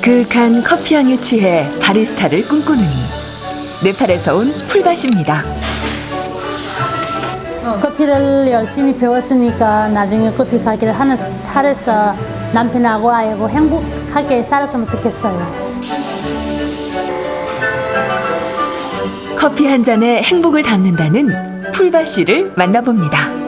그윽한 커피향에 취해 바리스타를 꿈꾸느니 네팔에서 온 풀밭입니다. 커피를 열심히 배웠으니까 나중에 커피 가게를 하는 살에서 남편하고 아이고 행복하게 살았으면 좋겠어요. 커피 한 잔에 행복을 담는다는 풀밭 씨를 만나봅니다.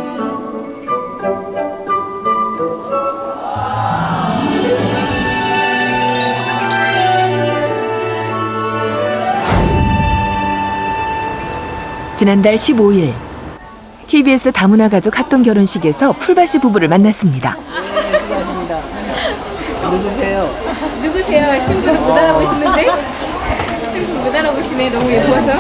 지난달 15일 KBS 다문화 가족 합동 결혼식에서 풀밭 씨 부부를 만났습니다. 누구세요? 신부 못 알아보시는데? 신부 못 알아보시네. 너무 예뻐서.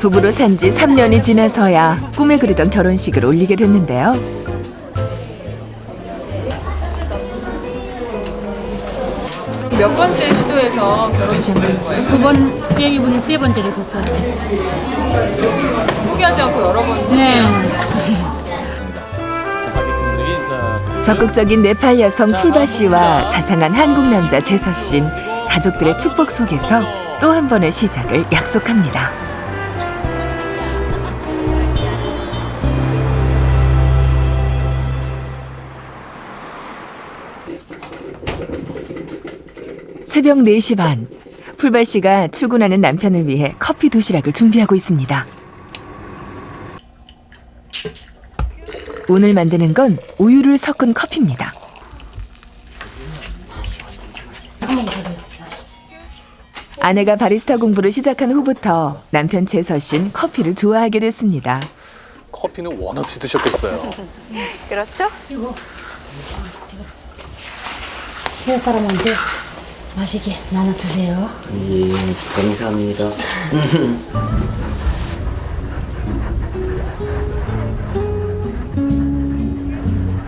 부부로 산 지 3년이 지나서야 꿈에 그리던 결혼식을 올리게 됐는데요. 몇 번째 시도에서 결혼식을 한 거예요? 2번, 이분이 3번째로 됐어요. 포기하지 않고 여러 번. 네. 적극적인 네팔 여성 풀밭 씨와 자상한 한국 남자 재서 씨는 가족들의 축복 속에서 또 한 번의 시작을 약속합니다. 새벽 4시 반, 풀밭 씨가 출근하는 남편을 위해 커피 도시락을 준비하고 있습니다. 오늘 만드는 건 우유를 섞은 커피입니다. 아내가 바리스타 공부를 시작한 후부터 남편 재서 씨는 커피를 좋아하게 됐습니다. 커피는 원 없이 드셨겠어요. 그렇죠? 세 사람한테 맛있게 나눠주세요. 예, 감사합니다.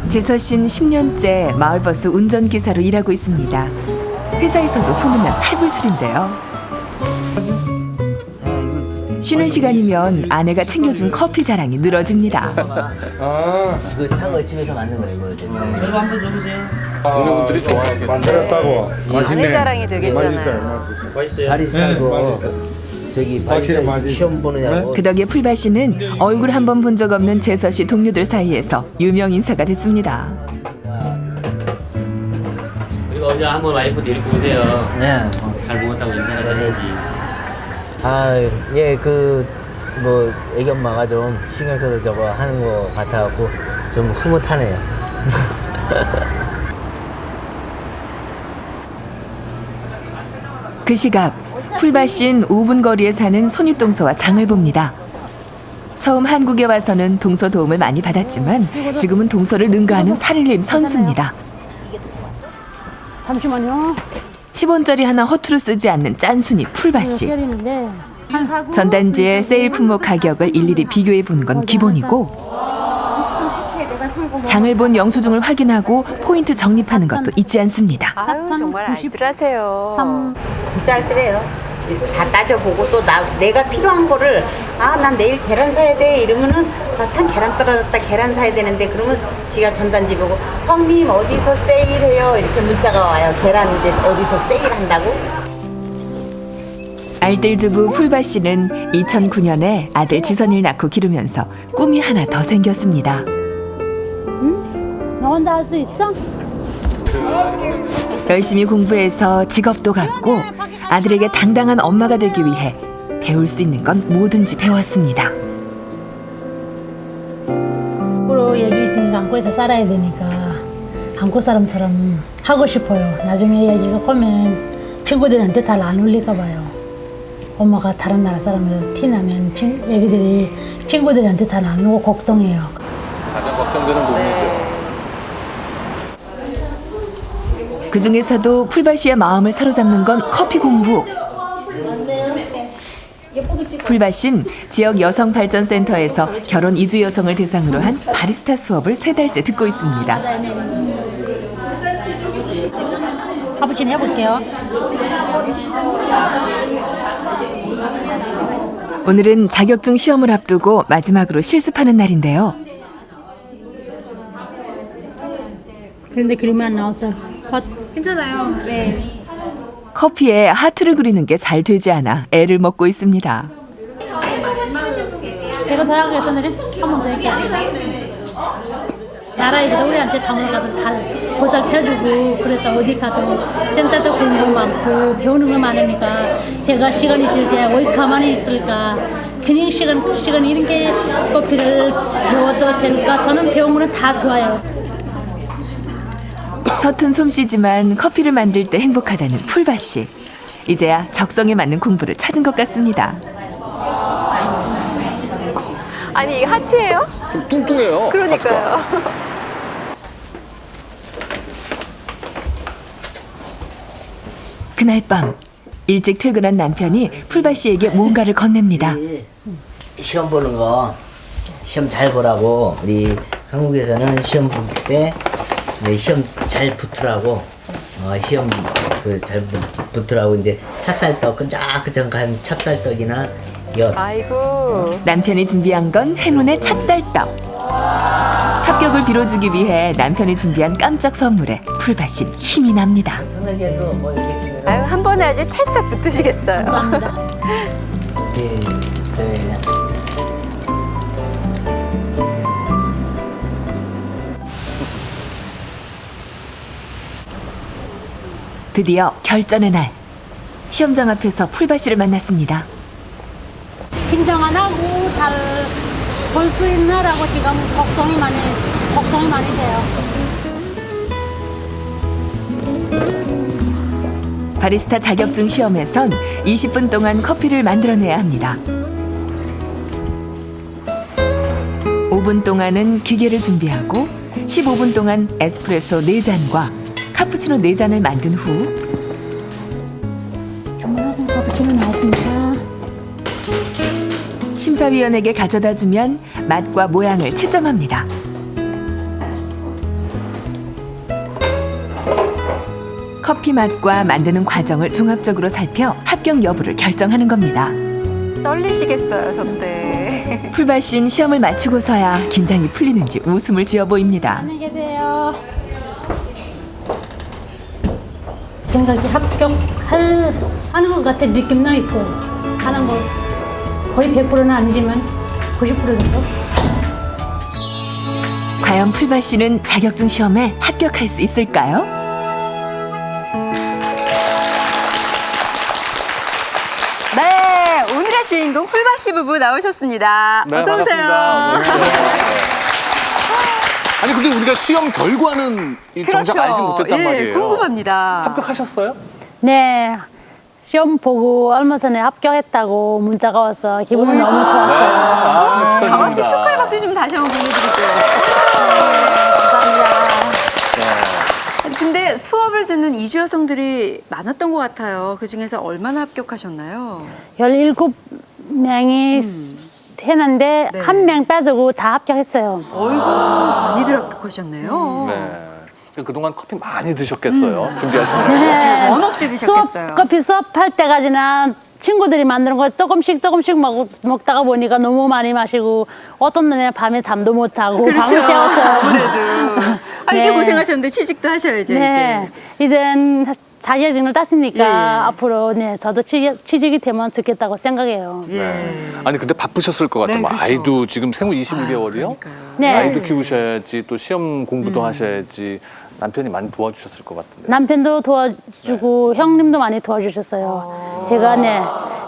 재서 씨는 10년째 마을버스 운전기사로 일하고 있습니다. 회사에서도 소문난 팔불출인데요. 쉬는 시간이면 아내가 챙겨준 커피 자랑이 늘어집니다. 이거 탄거 집에서 만든 거예요, 이거. 저거 한번 줘보세요. 동료분들이 좋아하시겠네요. 만들었다고. 아내 자랑이 되겠잖아요. 맛있어요. 바리스타도 저기 바리스타 시험 보느냐고. 그 덕에 풀밭 씨는 얼굴 한 번 본 적 없는 재서 씨 동료들 사이에서 유명 인사가 됐습니다. 그리고 어제 한번 와이프 데리고 오세요. 네. 잘 먹었다고 인사를 해야지. 아, 예, 뭐 애기 엄마가 좀 신경 써서 저거 하는 거 같아갖고 좀 흐뭇하네요. 그 시각 풀밭 씨는 5분 거리에 사는 손윗동서와 장을 봅니다. 처음 한국에 와서는 동서 도움을 많이 받았지만 지금은 동서를 능가하는 살림 선수입니다. 잠시만요. 10원짜리 하나 허투루 쓰지 않는 짠순이 풀밭 씨. 전단지의 세일 품목 가격을 일일이 비교해 보는 건 기본이고 장을 본 영수증을 확인하고 포인트 적립하는 것도 잊지 않습니다. 아유, 정말 알뜰하세요. 진짜 알뜰해요. 다 따져보고 또 내가 필요한 거를 난 내일 계란 사야 돼 이러면은 참 계란 떨어졌다 계란 사야 되는데 그러면 지가 전단지 보고 형님 어디서 세일해요 이렇게 문자가 와요. 계란 이제 어디서 세일한다고. 알뜰주부 풀밭 씨는 2009년에 아들 지선이를 낳고 기르면서 꿈이 하나 더 생겼습니다. 너 혼자 할 수 있어? 열심히 공부해서 직업도 갖고 아들에게 당당한 엄마가 되기 위해 배울 수 있는 건 뭐든지 배웠습니다. 앞으로 여기 있으니까 안고에서 살아야 되니까 안고 사람처럼 하고 싶어요. 나중에 여기가 커면 친구들한테 잘 안 어울릴까 봐요. 엄마가 다른 나라 사람을 티나면 애기들이 친구들한테 잘 안 오고 걱정해요. 가장 걱정되는 부분이죠. 그 중에서도 풀밭 씨의 마음을 사로잡는 건 커피 공부. 풀밭 씨는 지역 여성발전센터에서 결혼 이주 여성을 대상으로 한 바리스타 수업을 3달째 듣고 있습니다. 카푸치노 해볼게요. 오늘은 자격증 시험을 앞두고 마지막으로 실습하는 날인데요. 그런데 그림이 안 나왔어요. 헛. 괜찮아요. 네. 커피에 하트를 그리는 게 잘 되지 않아 애를 먹고 있습니다. 제가 대학에서는 한 번 더 할게요. 나라에서 우리한테 방문 가서 다 보살펴주고 그래서 어디 가도 센터도 공부 많고 배우는 거 많으니까 제가 시간 있을 때 왜 가만히 있을까 그냥 시간 이런 게 커피를 배워도 될까 저는 배운 거는 다 좋아요. 서툰 솜씨지만 커피를 만들 때 행복하다는 풀바 씨. 이제야 적성에 맞는 공부를 찾은 것 같습니다. 아니 이게 하트예요? 좀 뚱뚱해요. 그러니까요. 그날 밤 일찍 퇴근한 남편이 풀바 씨에게 뭔가를 건넵니다. 시험 보는 거 시험 잘 보라고 우리 한국에서는 시험 볼 때 시험 잘 붙으라고 시험 잘 붙으라고 이제 찹쌀떡 끈적끈적한 찹쌀떡이나 엿. 아이고. 남편이 준비한 건 행운의 찹쌀떡. 합격을 빌어주기 위해 남편이 준비한 깜짝 선물에 풀바 씨는 힘이 납니다. 아유 한 번에 아주 찰싹 붙으시겠어요. 드디어 결전의 날. 시험장 앞에서 풀바 씨를 만났습니다. 긴장 안 하고 잘 볼 수 있나라고 지금 걱정이 많이 돼요. 바리스타 자격증 시험에선 20분 동안 커피를 만들어내야 합니다. 5분 동안은 기계를 준비하고 15분 동안 에스프레소 4잔과 카푸치노 4잔을 만든 후 주문하신 카푸치노 나왔습니다. 심사위원에게 가져다 주면 맛과 모양을 채점합니다. 커피 맛과 만드는 과정을 종합적으로 살펴 합격 여부를 결정하는 겁니다. 떨리시겠어요, 선배. 풀바 씨는 시험을 마치고서야 긴장이 풀리는지 웃음을 지어 보입니다. 안녕히 계세요. 생각이 합격하는 것 같은 느낌도 있어요. 하는 거 거의 100%는 아니지만 90% 정도. 과연 풀바 씨는 자격증 시험에 합격할 수 있을까요? 네, 오늘의 주인공 풀바 씨 부부 나오셨습니다. 네, 어서 오세요. 반갑습니다. 아니 근데 우리가 시험 결과는 정작 알지 못했단 말이에요. 궁금합니다. 합격하셨어요? 네. 시험 보고 얼마 전에 합격했다고 문자가 와서 기분이 너무 좋았어요. 다 같이 축하의 박수 좀 다시 한번 보내드리죠. 감사합니다. 근데 수업을 듣는 이주 여성들이 많았던 것 같아요. 그 중에서 얼마나 합격하셨나요? 17명이 했는데 네. 한 명 빼주고 다 합격했어요. 어이구, 많이들 합격하셨네요. 네. 그동안 커피 많이 드셨겠어요. 준비하시느라고. 원 없이 드셨겠어요. 커피 수업할 때까지는 친구들이 만드는 거 조금씩 먹다가 보니까 너무 많이 마시고 어떤 날에는 밤에 잠도 못 자고 그렇죠. 밤을 새웠어요. 아무래도. 아, 이렇게 네. 고생하셨는데 취직도 하셔야죠, 네. 이젠 자격증을 땄으니까 예. 앞으로 저도 취직이 되면 좋겠다고 생각해요. 이제. 예. 아니 근데 바쁘셨을 것 같아요. 네, 뭐 그렇죠. 아이도 지금 생후 21개월이요? 그러니까요. 네. 아이도 키우셔야지 또 시험 공부도 하셔야지 남편이 많이 도와주셨을 것 같은데. 남편도 도와주고 형님도 많이 도와주셨어요. 제가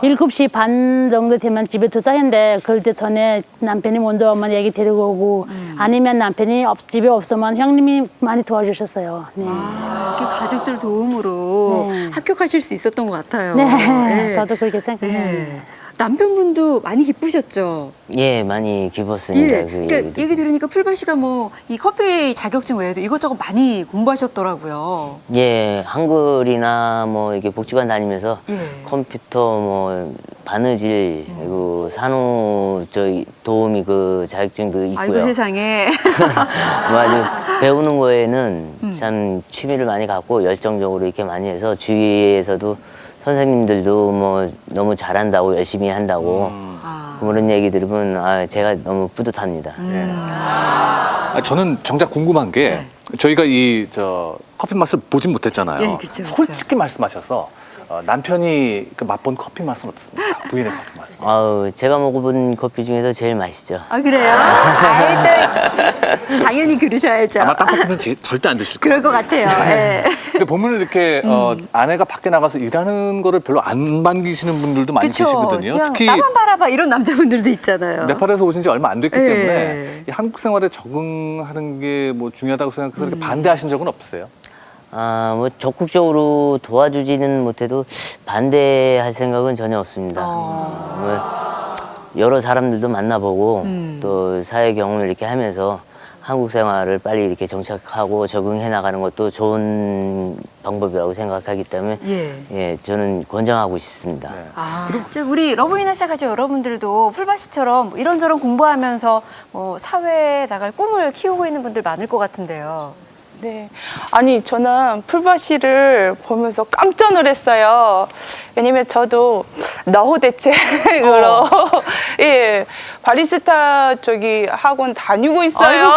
7시 반 정도 되면 집에 도착했는데 그럴 때 전에 남편이 먼저 엄마 얘기 데리고 오고 아니면 남편이 집에 없으면 형님이 많이 도와주셨어요. 네. 이렇게 가족들 도움으로 네. 합격하실 수 있었던 것 같아요. 네. 예. 저도 그렇게 생각해요. 예. 남편분도 많이 기쁘셨죠? 예, 많이 기뻤습니다. 예. 그 그러니까 얘기 들으니까 풀바 씨가 뭐 이 커피 자격증 외에도 이것저것 많이 공부하셨더라고요. 예, 한글이나 뭐 이렇게 복지관 다니면서 예. 컴퓨터 뭐 바느질 그리고 산후 도우미 그 자격증 그 있고요. 아이고 세상에. 뭐 아주 배우는 거에는 참 취미를 많이 갖고 열정적으로 이렇게 많이 해서 주위에서도 선생님들도 뭐 너무 잘한다고 열심히 한다고 그런 얘기 들으면 제가 너무 뿌듯합니다. 저는 정작 궁금한 게 저희가 이 커피 맛을 보진 못했잖아요. 예, 그쵸, 그쵸. 솔직히 말씀하셔서 남편이 그 맛본 커피 맛은 어떻습니까? 부인의 커피 맛은. 아우, 제가 먹어본 커피 중에서 제일 맛있죠. 아, 그래요? 일단 당연히 그러셔야죠. 아마 딴 커피는 절대 안 드실 거예요. 그럴 것 같아요. 예. 근데 보면 이렇게 아내가 밖에 나가서 일하는 거를 별로 안 반기시는 분들도 많이 그쵸. 계시거든요. 그냥 특히 나만 바라봐 이런 남자분들도 있잖아요. 네팔에서 오신 지 얼마 안 됐기 예. 때문에 이 한국 생활에 적응하는 게 뭐 중요하다고 생각해서 이렇게 반대하신 적은 없으세요? 뭐 적극적으로 도와주지는 못해도 반대할 생각은 전혀 없습니다. 뭐 여러 사람들도 만나보고 또 사회 경험을 이렇게 하면서 한국 생활을 빨리 이렇게 정착하고 적응해 나가는 것도 좋은 방법이라고 생각하기 때문에 예, 저는 권장하고 싶습니다. 네. 자, 우리 러브이나 시작하죠. 여러분들도 풀밭이처럼 이런저런 공부하면서 뭐 사회에 나갈 꿈을 키우고 있는 분들 많을 것 같은데요. 네. 아니, 저는 풀밭이를 보면서 깜짝 놀랐어요. 왜냐면 저도 너호 대책으로 예, 바리스타 학원 다니고 있어요.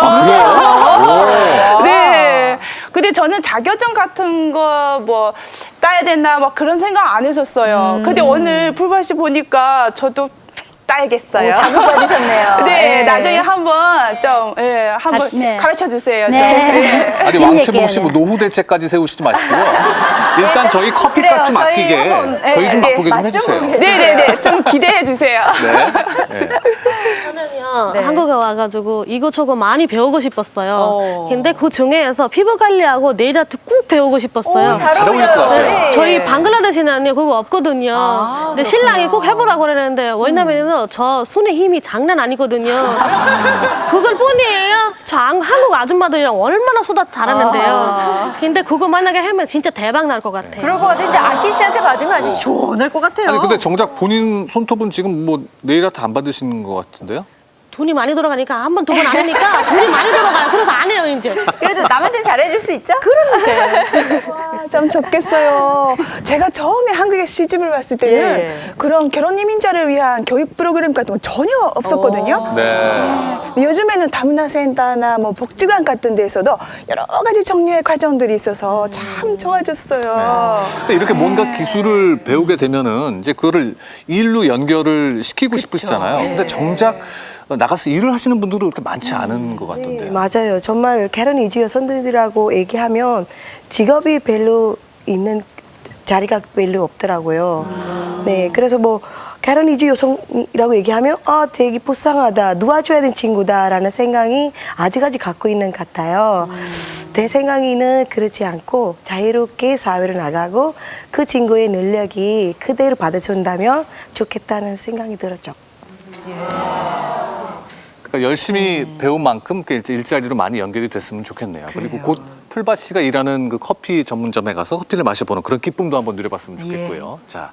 네. 근데 저는 자격증 같은 거 뭐 따야 되나 막 그런 생각 안 했었어요. 근데 오늘 풀밭이 보니까 저도 따야겠어요. 자극 받으셨네요. 네, 예. 나중에 한번 한번 네. 가르쳐 주세요. 네. 아니 왕채봉 씨 뭐 노후 대책까지 세우시지 마시고요. 일단 저희 커피값 좀 그래요. 저희 아끼게 한번, 저희 좀 네, 맛보게 좀 맛 좀 해주세요. 보게. 네네네, 좀 기대해 주세요. 네. 저는요 네. 한국에 와가지고 이것저것 많이 배우고 싶었어요. 어. 근데 그 중에서 피부 관리하고 네일 아트 꼭 배우고 싶었어요. 잘 잘 어울릴 것 어울려요. 같아요. 네. 저희 방글라데시는 그거 없거든요. 아, 근데 그렇구나. 신랑이 꼭 해보라고 그러는데 왜냐면은 저 손의 힘이 장난 아니거든요. 그걸 뿐이에요. 저 한국 아줌마들이랑 얼마나 수다 잘하는데요. 근데 그거 만약에 하면 진짜 대박 날 것 같아요. 그럴 것 같아요. 이제 아키 씨한테 받으면 아주 시원할 것 같아요. 아니 근데 정작 본인 손톱은 지금 뭐 네일 아트 안 받으시는 것 같은데요? 돈이 많이 들어가니까 한 번 두 번 안 하니까 돈이 많이 들어가요. 그래서 안 해요 이제. 그래도 남한테는 잘해줄 수 있죠? 참 좋겠어요. 제가 처음에 한국에 시집을 왔을 때는 예. 그런 결혼 이민자를 위한 교육 프로그램 같은 거 전혀 없었거든요. 네. 요즘에는 다문화센터나 뭐 복지관 같은 데서도 여러 가지 정리의 과정들이 있어서 참 좋아졌어요. 근데 이렇게 뭔가 기술을 배우게 되면은 이제 그거를 일로 연결을 시키고 싶으시잖아요. 근데 정작 나가서 일을 하시는 분들도 그렇게 많지 않은 것 같던데요. 맞아요. 정말 결혼 이주 여성들이라고 얘기하면 직업이 별로 있는 자리가 별로 없더라고요. 네, 그래서 뭐 결혼 이주 여성이라고 얘기하면 되게 불쌍하다, 도와줘야 되는 친구다라는 생각이 아직까지 갖고 있는 것 같아요. 제 생각에는 그렇지 않고 자유롭게 사회를 나가고 그 친구의 능력이 그대로 받아준다면 좋겠다는 생각이 들었죠. 그러니까 열심히 배운 만큼 그 일자리로 많이 연결이 됐으면 좋겠네요. 그리고 곧 풀밭 씨가 일하는 그 커피 전문점에 가서 커피를 마셔보는 그런 기쁨도 한번 누려봤으면 좋겠고요. 자,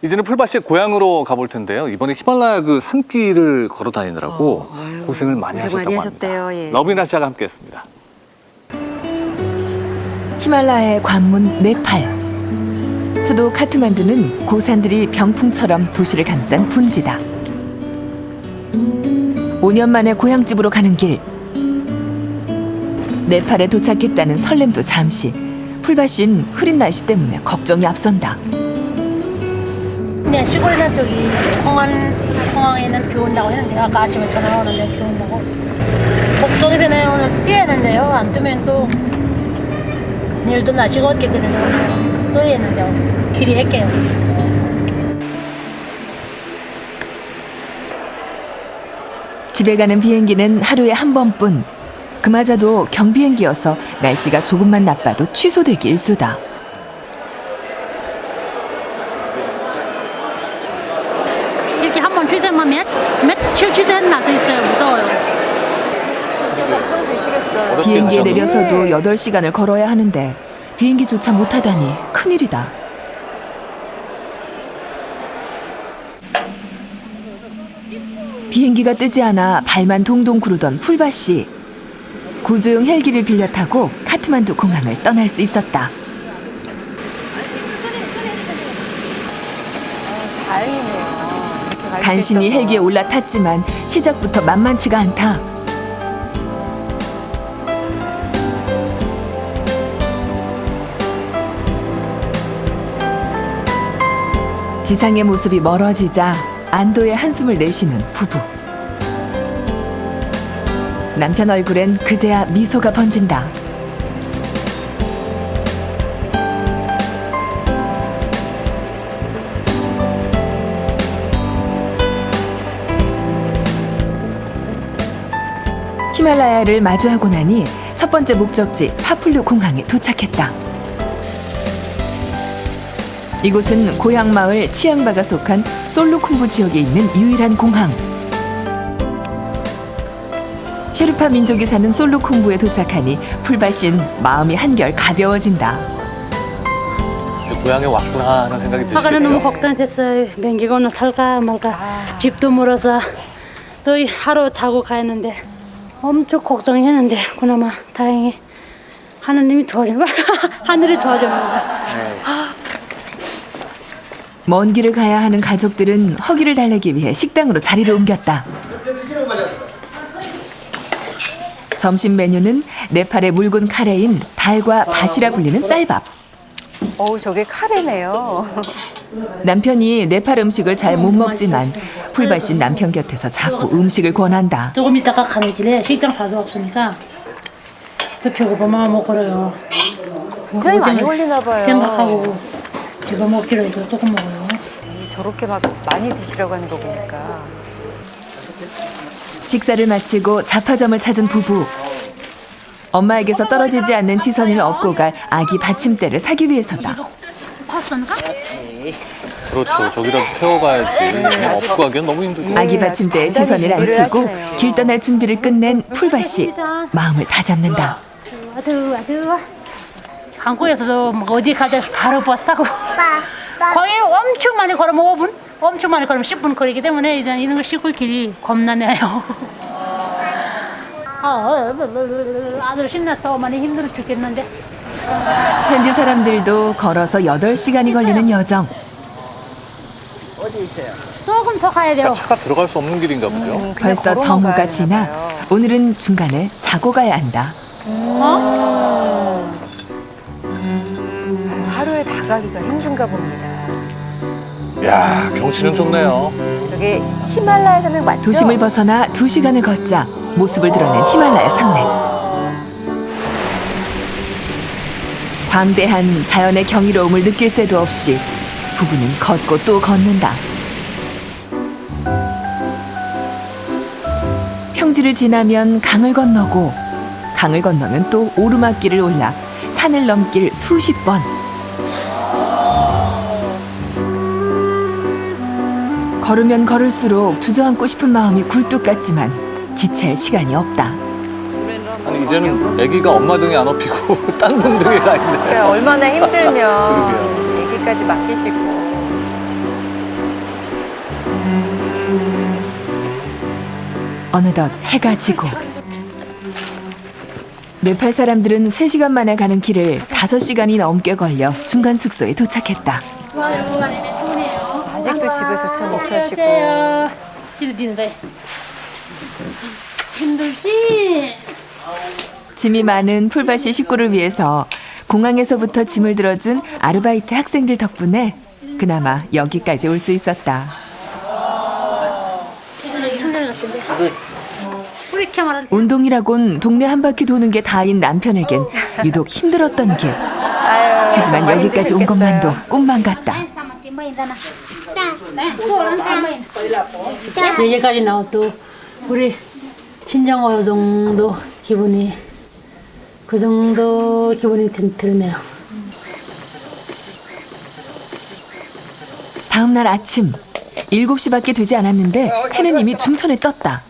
이제는 풀밭 씨의 고향으로 가볼 텐데요. 이번에 히말라야 그 산길을 걸어 다니느라고 고생을 많이 고생 하셨다고 많이 합니다. 하셨대요. 예. 러비나 씨가 함께했습니다. 히말라야의 관문 네팔. 수도 카트만두는 고산들이 병풍처럼 도시를 감싼 분지다. 5년 만에 고향집으로 가는 길. 네팔에 도착했다는 설렘도 잠시. 풀밭인 흐린 날씨 때문에 걱정이 앞선다. 네, 시골이나 저기 공항에는 비 온다고 했는데 아까 아침에 전화 오는데 비 온다고. 걱정이 되네요. 오늘 뛰어야 되는데요. 안 뜨면 또 내일도 날씨가 어떻게 되는데 오늘 또 했는데요. 길이 할게요. 집에 가는 비행기는 하루에 한 번뿐. 그마저도 경비행기여서 날씨가 조금만 나빠도 취소되기 일쑤다. 이렇게 한 번 취소하면 며칠 취소했나 더 있어요. 무서워요. 좀 걱정되시겠어요. 비행기에 내려서도 8시간을 걸어야 하는데 비행기조차 못 타다니 큰일이다. 비행기가 뜨지 않아 발만 동동 구르던 풀밭 씨. 구조용 헬기를 빌려 타고 카트만두 공항을 떠날 수 있었다. 다행이네요. 이렇게 갈 수 간신히 있어서. 헬기에 올라탔지만 시작부터 만만치가 않다. 지상의 모습이 멀어지자 안도의 한숨을 내쉬는 부부. 남편 얼굴엔 그제야 미소가 번진다. 히말라야를 마주하고 나니 첫 번째 목적지 파플루 공항에 도착했다. 이곳은 고향 마을 치앙바가 속한 솔루쿵부 지역에 있는 유일한 공항. 셰르파 민족이 사는 솔루쿵부에 도착하니 풀밭인 마음이 한결 가벼워진다. 이제 고향에 왔구나 하는 생각이 아까는 너무 드시겠죠? 걱정됐어요. 비행기 오늘 탈까 말까. 집도 멀어서 또 하루 자고 가야했는데 엄청 걱정했는데 그나마 다행히 하느님이 도와주는 하늘이 도와줍니다. 먼 길을 가야 하는 가족들은 허기를 달래기 위해 식당으로 자리를 옮겼다. 점심 메뉴는 네팔의 묽은 카레인 달과 밭이라 불리는 쌀밥. 어우, 저게 카레네요. 남편이 네팔 음식을 잘 못 먹지만 풀밭인 남편 곁에서 자꾸 음식을 권한다. 조금 있다가 가는 길에 식당 자주 없으니까 또 배고프면 못 걸어요. 굉장히 많이 걸리나 봐요. 생각하고 제가 먹기로 해도 조금 먹어요. 저렇게 막 많이 드시라고 하는 거 보니까. 식사를 마치고 잡화점을 찾은 부부. 엄마에게서 떨어지지 않는 지선이를 업고 갈 아기 받침대를 사기 위해서다. 그렇죠. 저기라도 태워가야지. 그냥 업고 가기엔 너무 힘들고. 아기 받침대에 지선이를 앉히고 길 떠날 준비를 끝낸 풀밭이 마음을 다잡는다. 아주 한국에서도 어디 가자 바로 버스 타고 거의 엄청 많이 걸으면 5분, 엄청 많이 걸으면 10분 거리기 때문에 이제 이런 거 시골 길이 겁나네요. 아들 신났어. 많이 힘들어 죽겠는데. 현지 사람들도 걸어서 8시간이 걸리는 여정. 어디 있어요? 조금 더 가야 돼요. 차가 들어갈 수 없는 길인가 보죠. 벌써 정오가 지나 오늘은 중간에 자고 가야 한다. 하루에 다 가기가 힘든가 봅니다. 야, 경치는 좋네요. 저게 히말라야 산맥 맞죠? 도심을 벗어나 2시간을 걷자 모습을 드러낸 히말라야 산맥. 방대한 자연의 경이로움을 느낄 새도 없이 부부는 걷고 또 걷는다. 평지를 지나면 강을 건너고 강을 건너면 또 오르막길을 올라 산을 넘길 수십 번. 걸으면 걸을수록 주저앉고 싶은 마음이 굴뚝 같지만 지체할 시간이 없다. 아니 이제는 아기가 엄마 등에 안 업히고 딴 분 등에 가 있네. 그러니까 얼마나 힘들면 그러게요. 아기까지 맡기시고. 어느덧 해가 지고 네팔 사람들은 3시간 만에 가는 길을 5시간이 넘게 걸려 중간 숙소에 도착했다. 아직도 집에 도착 못하시고. 힘들지? 짐이 많은 풀밭이 식구를 위해서 공항에서부터 짐을 들어준 아르바이트 학생들 덕분에 그나마 여기까지 올 수 있었다. 운동이라곤 동네 한 바퀴 도는 게 다인 남편에겐 유독 힘들었던 길. 하지만 여기까지 온 것만도 꿈만 같다. 여기까지 나와도 우리 친정 어느 정도 기분이 그 정도 기분이 드네요. 다음 날 아침 7시밖에 되지 않았는데 해는 이미 중천에 떴다.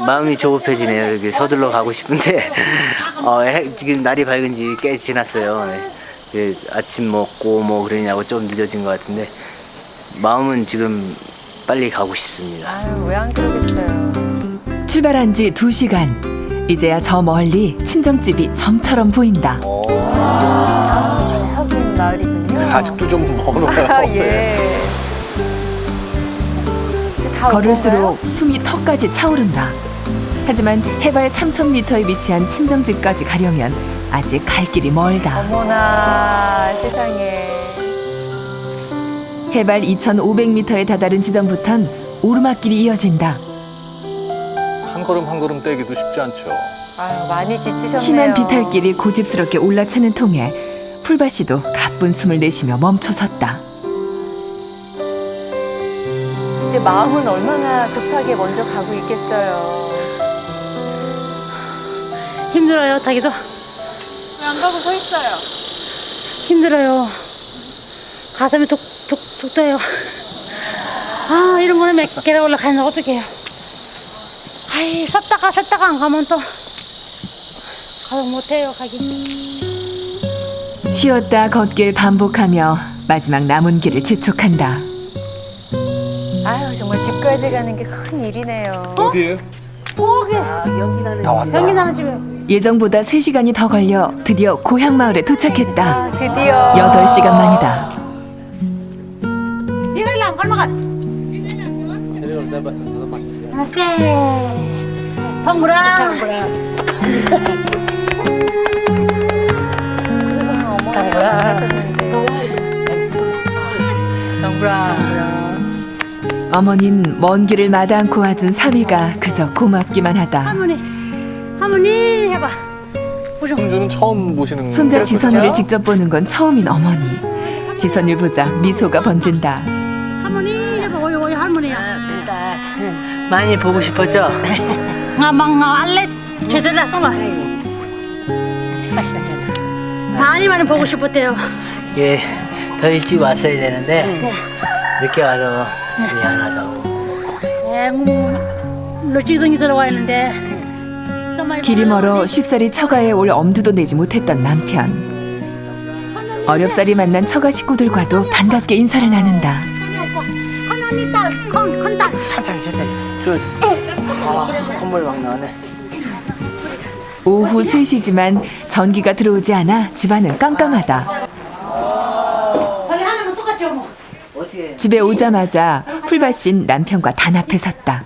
마음이 조급해지네요. 여기 서둘러 가고 싶은데 지금 날이 밝은 지 꽤 지났어요. 아침 먹고 뭐 그러냐고 좀 늦어진 것 같은데 마음은 지금 빨리 가고 싶습니다. 아유, 왜 안 그러겠어요. 출발한 지 2시간. 이제야 저 멀리 친정집이 점처럼 보인다. 저기 마을이군요. 아직도 좀 멀어요. 아, 예. 다 걸을수록 숨이 턱까지 차오른다. 하지만 해발 3,000m에 위치한 친정집까지 가려면 아직 갈 길이 멀다. 어머나 세상에. 해발 2,500m에 다다른 지점부턴 오르막길이 이어진다. 한 걸음 한 걸음 떼기도 쉽지 않죠. 아유, 많이 지치셨네요. 심한 비탈길이 고집스럽게 올라차는 통에 풀밭 씨도 가쁜 숨을 내쉬며 멈춰섰다. 근데 마음은 얼마나 급하게 먼저 가고 있겠어요. 힘들어요, 자기도. 안 가고 서 있어요. 힘들어요. 가슴이 툭툭툭 떠요. 아, 이런 거는 몇 개를 올라가는데 어떡해요. 아이, 쉬었다가 안 가면 또 가서 못해요, 가긴. 쉬었다 걷길 반복하며 마지막 남은 길을 재촉한다. 아유, 정말 집까지 가는 게 큰 일이네요. 어디에요? 거기 다 왔다. 연기 나는 집에. 예정보다 3시간이 더 걸려 드디어 고향 마을에 도착했다. 아, 드디어. 8시간 만이다. 이걸로 안 걸어가. 동그라. 어머니가 만나셨는데. 어머닌 먼 길을 마다 않고 와준 사위가 그저 고맙기만 하다. 할머니 해봐. 손주는 처음 보시는 손자 거죠? 지선이를 직접 보는 건 처음인 어머니. 지선이를 보자 미소가 번진다. 할머니 해봐. 오이 할머니야. 많이 보고 싶었죠? 망망 알레 제대로 써봐. 많이 보고 싶었대요. 예, 더 일찍 왔어야 되는데 늦게 와서 미안하다고. 일찍 들어와 있는데 길이 멀어 쉽사리 처가에 올 엄두도 내지 못했던 남편. 어렵사리 만난 처가 식구들과도 반갑게 인사를 나눈다. 큰딸 천천히. 콧물 막 나네. 오후 3시지만 전기가 들어오지 않아 집안은 깜깜하다. 저희 하는 거 똑같죠 뭐. 집에 오자마자 풀밭 씨는 남편과 단 앞에 섰다.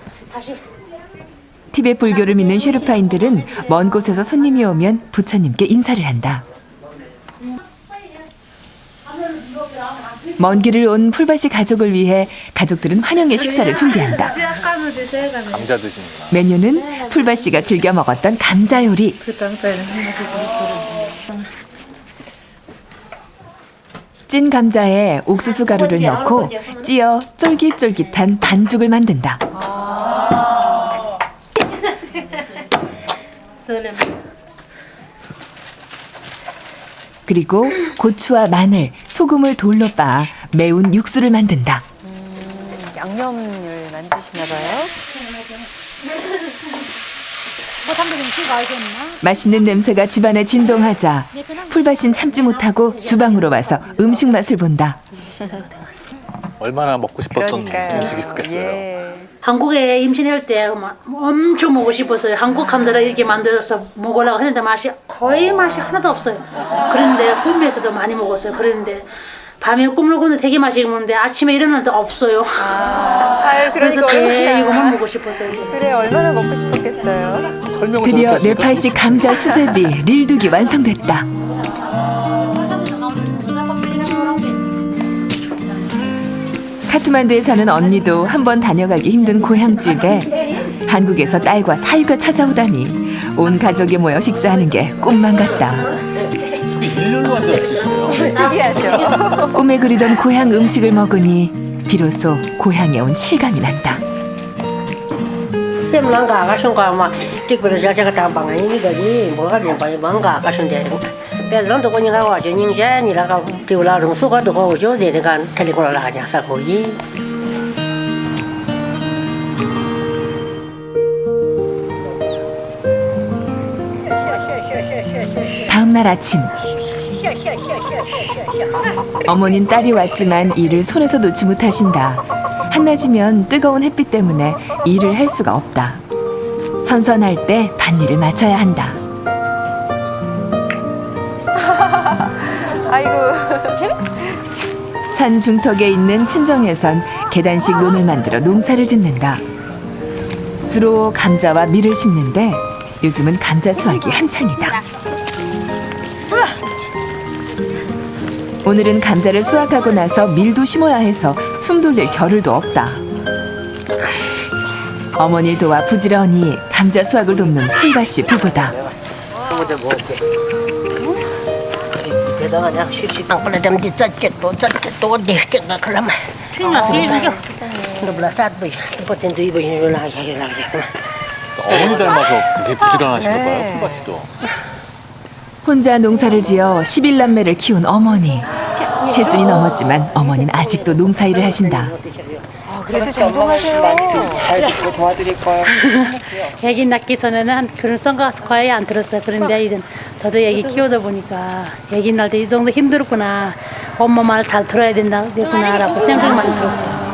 티베트 불교를 믿는 셰르파인들은 먼 곳에서 손님이 오면 부처님께 인사를 한다. 먼 길을 온 풀밭 씨 가족을 위해 가족들은 환영의 식사를 준비한다. 감자 드시는구나. 메뉴는 풀밭 씨가 즐겨 먹었던 감자 요리. 찐 감자에 옥수수 가루를 넣고 찌어 쫄깃쫄깃한 반죽을 만든다. 그리고 고추와 마늘, 소금을 돌로 빻아 매운 육수를 만든다. 양념을 만드시나 봐요. 맛있는 냄새가 집안에 진동하자 풀밭인 참지 못하고 주방으로 와서 음식 맛을 본다. 얼마나 먹고 싶었던 그러니까요. 음식이었겠어요. 예. 한국에 임신할 때 엄청 먹고 싶었어요. 한국 감자를 이렇게 만들어서 먹으려고 했는데 거의 맛이 하나도 없어요. 그런데 홈에서도 많이 먹었어요. 그런데 밤에 꿈을 꾸는데 되게 맛있게 먹는데 아침에 일어나는데 없어요. 아유, 그래서 그러니까 얼마나. 이거만 먹고 싶었어요. 그래, 얼마나 먹고 싶었겠어요. 드디어 네팔식 감자 수제비 릴두기 완성됐다. 카트만두에 사는 언니도 한번 다녀가기 힘든 고향집에 한국에서 딸과 사위가 찾아오다니 온 가족이 모여 식사하는 게 꿈만 같다. 일렬로 앉아서 드시네요. 특이하죠. 꿈에 그리던 고향 음식을 먹으니 비로소 고향에 온 실감이 난다. 쌤 뭔가 아가숑가 찍고를 자체가 다 방안이 이거지 뭐가 좀 뭔가 아가숑데 벨런도 거니가 와죠 닝샤니라가 디울라랑 수가도 거죠 내가 텔레콘을 하냐사 거기 다음 날 아침 어머닌 딸이 왔지만 일을 손에서 놓지 못하신다. 한낮이면 뜨거운 햇빛 때문에 일을 할 수가 없다. 선선할 때 밭일을 마쳐야 한다. 아이고. 산 중턱에 있는 친정에선 계단식 논을 만들어 농사를 짓는다. 주로 감자와 밀을 심는데 요즘은 감자 수확이 한창이다. 오늘은 감자를 수확하고 나서 밀도 심어야 해서 숨 돌릴 겨를도 없다. 어머니 도와 부지런히 감자 수확을 돕는 풀밭씨 부부다. 어머니 닮아서 굉장히 부지런하신가 봐요, 풀밭씨도. 혼자 농사를 지어 11남매를 키운 어머니. 70이 넘었지만 어머니는 아직도 농사일을 하신다. 그래도 정정하세요. 잘 듣고 도와드릴 거예요. 애기 낳기 전에는 그런 생각 거의 안 들었어요. 그런데 이제 저도 애기 키우다 보니까 애기 낳을 때 이 정도 힘들었구나. 엄마 말 잘 들어야 되겠구나라고 생각만 들었어요.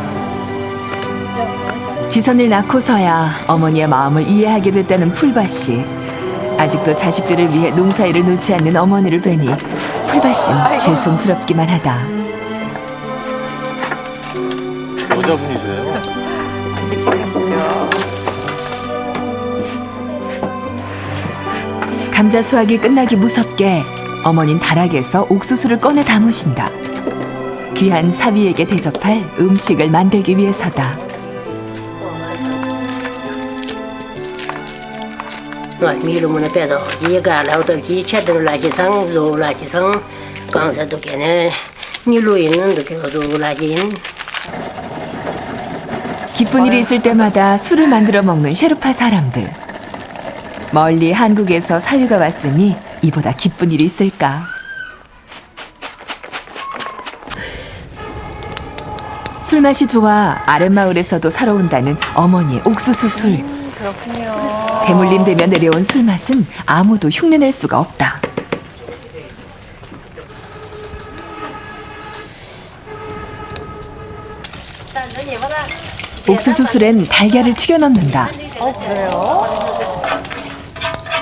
지선을 낳고서야 어머니의 마음을 이해하게 됐다는 풀밭씨. 아직도 자식들을 위해 농사일을 놓지 않는 어머니를 뵈니 풀밭씨는 죄송스럽기만 하다. 여자분이세요? 씩씩하시죠. 감자 수확이 끝나기 무섭게 어머닌 다락에서 옥수수를 꺼내 담으신다. 귀한 사위에게 대접할 음식을 만들기 위해서다. 미루문에 빼서 이가 나오던 기체들을 라지상 로라지상 강사도 걔네 니로 있는 도케도 라진. 기쁜 일이 있을 때마다 술을 만들어 먹는 셰르파 사람들. 멀리 한국에서 사위가 왔으니 이보다 기쁜 일이 있을까. 술맛이 좋아 아랫마을에서도 사러 온다는 어머니의 옥수수 술. 그렇군요. 대물림 되며 내려온 술맛은 아무도 흉내낼 수가 없다. 옥수수 술엔 달걀을 튀겨 넣는다. 그래요?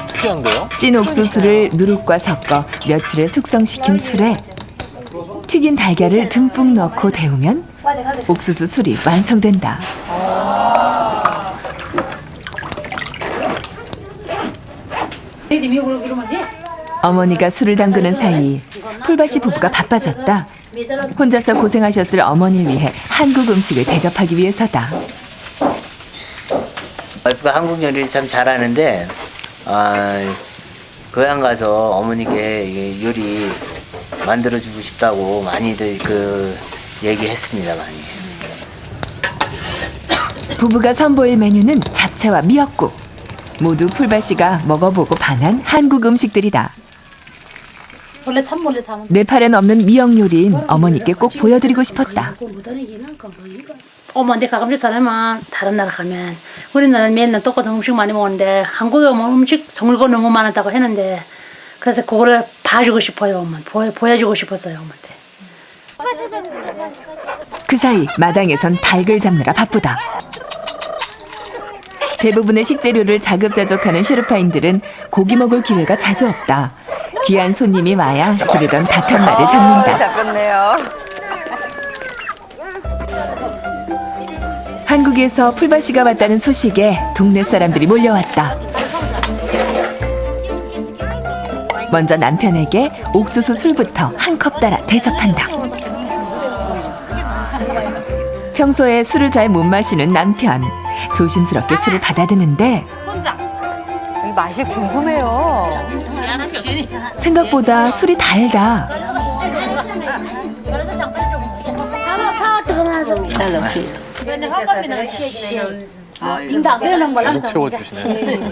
특이한데요? 찐 옥수수를 누룩과 섞어 며칠을 숙성시킨 술에 튀긴 달걀을 듬뿍 넣고 데우면 옥수수 술이 완성된다. 어머니가 술을 담그는 사이 풀밭씨 부부가 바빠졌다. 혼자서 고생하셨을 어머니를 위해 한국 음식을 대접하기 위해서다. 와이프가 한국 요리를 참 잘하는데 고향 가서 어머니께 이 요리 만들어주고 싶다고 많이들 얘기했습니다. 많이. 부부가 선보일 메뉴는 잡채와 미역국. 모두 풀밭씨가 먹어보고 반한 한국 음식들이다. 네팔엔 없는 미역 요리인 어머니께 꼭 보여드리고 싶었다. 엄마한테 가끔씩 사람은 다른 나라 가면 우리나라는 맨날 똑같은 음식 많이 먹는데 한국에 오면 음식 종류가 너무 많았다고 했는데 그래서 그거를 봐주고 싶어요. 엄마 보여주고 싶었어요. 엄마한테. 그 사이 마당에선 닭을 잡느라 바쁘다. 대부분의 식재료를 자급자족하는 셰르파인들은 고기 먹을 기회가 자주 없다. 귀한 손님이 와야 기르던 닭 한 마리를 잡는다. 잡혔네요. 한국에서 풀밭씨가 왔다는 소식에 동네 사람들이 몰려왔다. 먼저 남편에게 옥수수 술부터 한 컵 따라 대접한다. 평소에 술을 잘 못 마시는 남편. 조심스럽게 술을 받아드는데 이 맛이 궁금해요. 생각보다 술이 달다. 계속 채워주시네.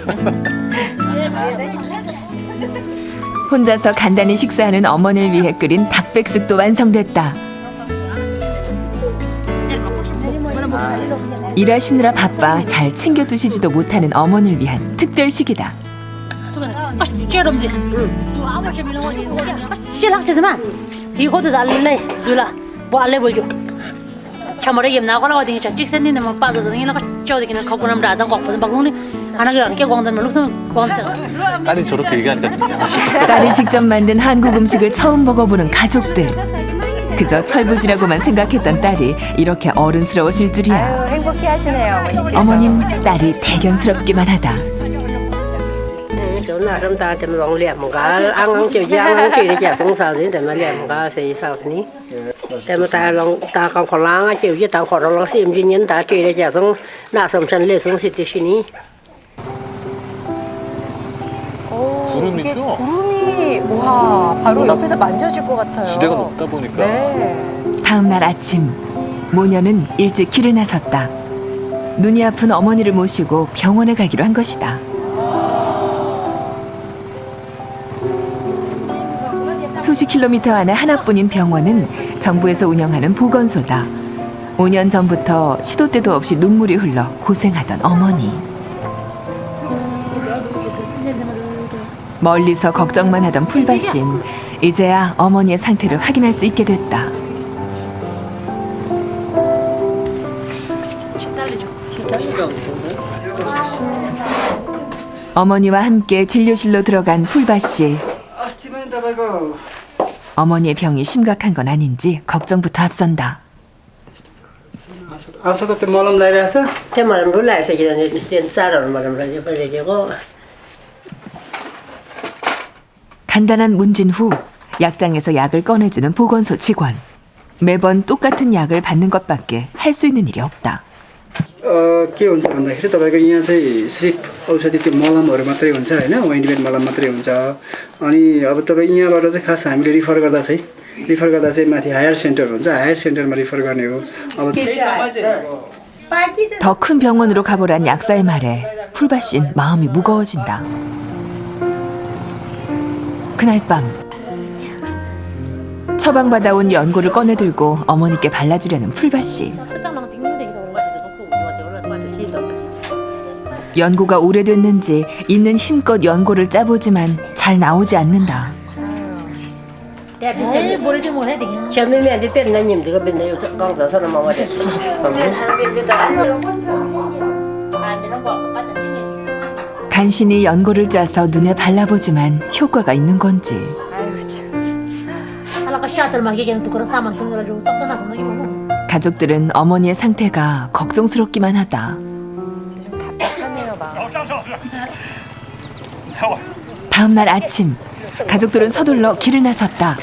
혼자서 간단히 식사하는 어머니를 위해 끓인 닭백숙도 완성됐다. 일하시느라 바빠 잘 챙겨 드시지도 못하는 어머니를 위한 특별식이다. 딸이 저렇게 얘기하니까 좀 이상하시다. 딸이 직접 만든 한국 음식을 처음 먹어보는 가족들. 그저 철부지라고만 생각했던 딸이 이렇게 어른스러워질 줄이야. 아유, 행복해 하시네요. 어머님 딸이 대견스럽기만 하다. na ram ta tem long liam ga ang chiu yang chi de ja song sao ni tem liam ga sei sao ni tem ta long ta kong khol lang chiu ji ta khol long sim ji nyen ta chi de ja song na som chan le song si ti shi ni 이게 구름이 와 바로 옆에서 만져질 것 같아요. 지대가 높다 보니까. 다음 날 아침 모녀는 일찍 길을 나섰다. 눈이 아픈 어머니를 모시고 병원에 가기로 한 것이다. 수십 킬로미터 안에 하나뿐인 병원은 정부에서 운영하는 보건소다. 5년 전부터 시도 때도 없이 눈물이 흘러 고생하던 어머니. 멀리서 걱정만 하던 풀밭인 이제야 어머니의 상태를 확인할 수 있게 됐다. 어머니와 함께 진료실로 들어간 풀밭씨. 어머니의 병이 심각한 건 아닌지 걱정부터 앞선다. 아서부터 몰람 나이라서 때 몰람 놀라서 이제 짜로 몰람 버리고 간단한 문진 후 약장에서 약을 꺼내주는 보건소 직원. 매번 똑같은 약을 받는 것밖에 할 수 있는 일이 없다. के हुन्छ भन्दाखेरि तपाईँको यहाँ चाहिँ सिर्फ औषधि त्यो मलमहरू मात्रै हुन्छ होइन ओइन्टमेन्ट मलम मात्रै हुन्छ अनि अब तपाईँ यहाँबाट चाहिँ खास हामीले रिफर गर्दा चाहिँ माथि हायर सेन्टर हुन्छ हायर सेन्टरमा रिफर गर्ने हो अब 더 큰 병원으로 가보란 약사의 말에 풀밭인 마음이 무거워진다. 그날 밤 처방받아온 연고를 꺼내들고 어머니께 발라주려는 풀밭씨. 연고가 오래됐는지 있는 힘껏 연고를 짜보지만 잘 나오지 않는다. 간신히 연고를 짜서 눈에 발라보지만 효과가 있는 건지. 가족들은 어머니의 상태가 걱정스럽기만 하다. 다음 날 아침 가족들은 서둘러 길을 나섰다.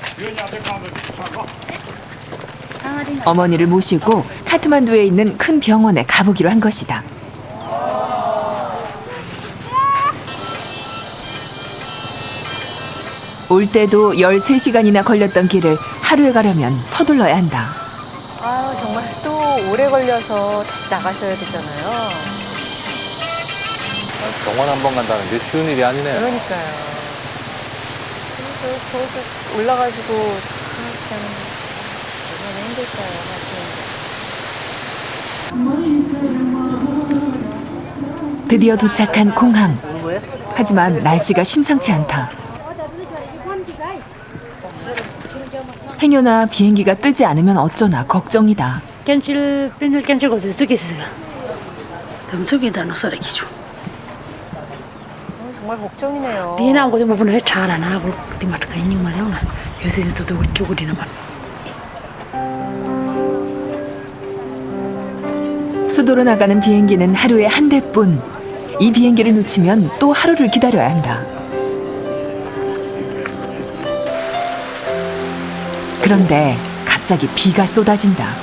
어머니를 모시고 카트만두에 있는 큰 병원에 가보기로 한 것이다. 올 때도 13시간이나 걸렸던 길을 하루에 가려면 서둘러야 한다. 아 정말 또 오래 걸려서 다시 나가셔야 되잖아요. 병원 한 번 간다는 게 쉬운 일이 아니네요. 그러니까요. 저렇게 올라가지고 참 얼마나 힘들까요, 드디어 도착한 공항. 하지만 날씨가 심상치 않다. 행여나 비행기가 뜨지 않으면 어쩌나 걱정이다. 정말 걱정이네요. 수도로 나가는 비행기는 하루에 한 대뿐. 이 비행기를 놓치면 또 하루를 기다려야 한다. 그런데 갑자기 비가 쏟아진다.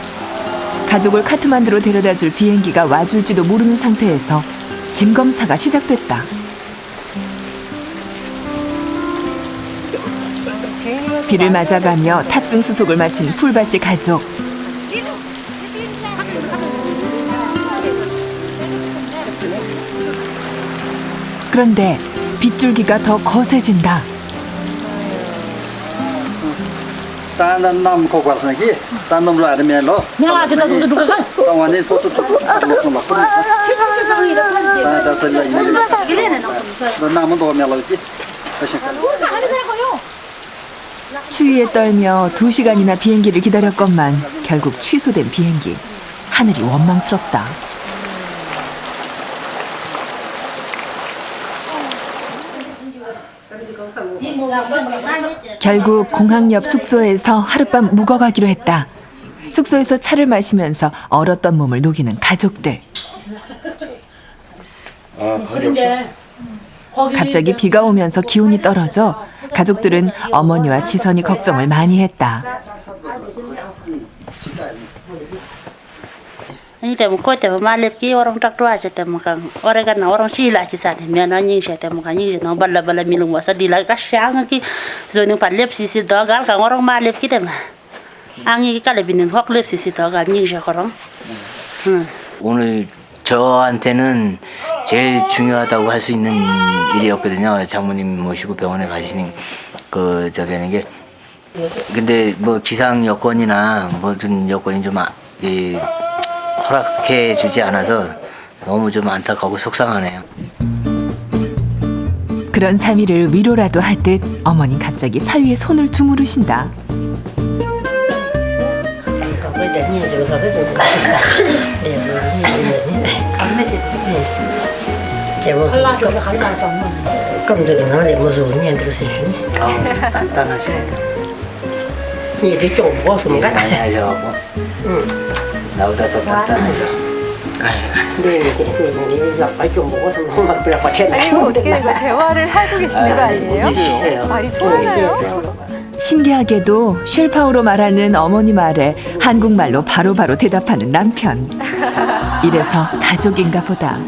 가족을 카트만두로 데려다줄 비행기가 와줄지도 모르는 상태에서 짐 검사가 시작됐다. 비를 맞아가며 탑승 수속을 마친 풀밭이 가족. 그런데 빗줄기가 더 거세진다. 딴 놈 거고 왔으니 딴 놈으로 알으면로 내가 저도 누가 완전히 보수 좀 놓고 막 다 설라 이네 너 남은 더 melody 추위에 떨며 2시간이나 비행기를 기다렸건만 결국 취소된 비행기. 하늘이 원망스럽다. 결국 공항 옆 숙소에서 하룻밤 묵어가기로 했다. 숙소에서 차를 마시면서 얼었던 몸을 녹이는 가족들. 아, 밥이 없어? 갑자기 비가 오면서 기온이 떨어져 가족들은 어머니와 지선이 걱정을 많이 했다. Ini temu ko temu malep ki orang tak tua je temu kan orang kan orang sila ki sana me na nying je temu kan nying je no balla balla milung wasa di la ka shang ki zo ni palep sisi dogal kan orang malep ki temu angi ki kala binin hok lep sisi dogal nying je korong. 오늘 저한테는 제일 중요하다고 할 수 있는 일이었거든요. 장모님 모시고 병원에 가시는 저기는 게. 근데 뭐 기상 여건이나 모든 여건이 좀 허락해 주지 않아서 너무 좀 안타깝고 속상하네요. 그런 사위를 위로라도 하듯 어머니 갑자기 사위의 손을 주무르신다. 많이 하셔갖고 나보다 더 단단하죠. 아니 이거 어떻게 된 거예요? 대화를 하고 계시는 거 아니에요? 말이 통하나요? 신기하게도 쉘파오로 말하는 어머니 말에 한국말로 바로바로 대답하는 남편. 이래서 가족인가 보다.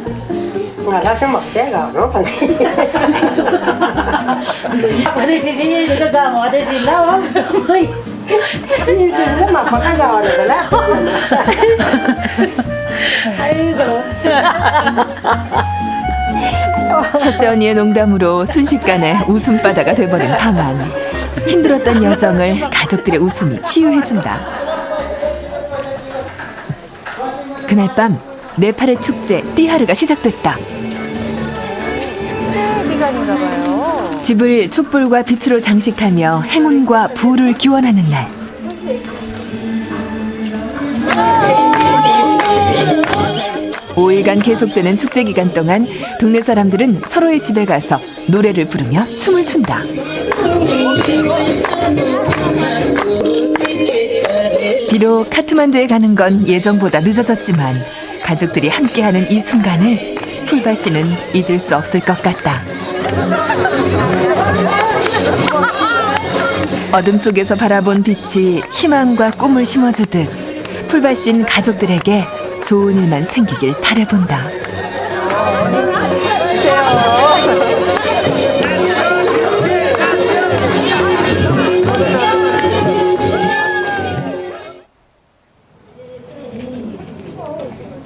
첫째 언니의 농담으로 순식간에 웃음바다가 돼버린 방안. 힘들었던 여정을 가족들의 웃음이 치유해준다. 그날 밤 네팔의 축제 띠하르가 시작됐다. 축제 기간인가 봐요. 집을 촛불과 빛으로 장식하며 행운과 부를 기원하는 날. (5일간) 계속되는 축제 기간 동안 동네 사람들은 서로의 집에 가서 노래를 부르며 춤을 춘다. 비록 카트만두에 가는 건 예정보다 늦어졌지만 가족들이 함께하는 이 순간을 풀바 씨는 잊을 수 없을 것 같다. 어둠 속에서 바라본 빛이 희망과 꿈을 심어주듯 풀바 씨는 가족들에게 좋은 일만 생기길 바라본다. 어머님 주세요.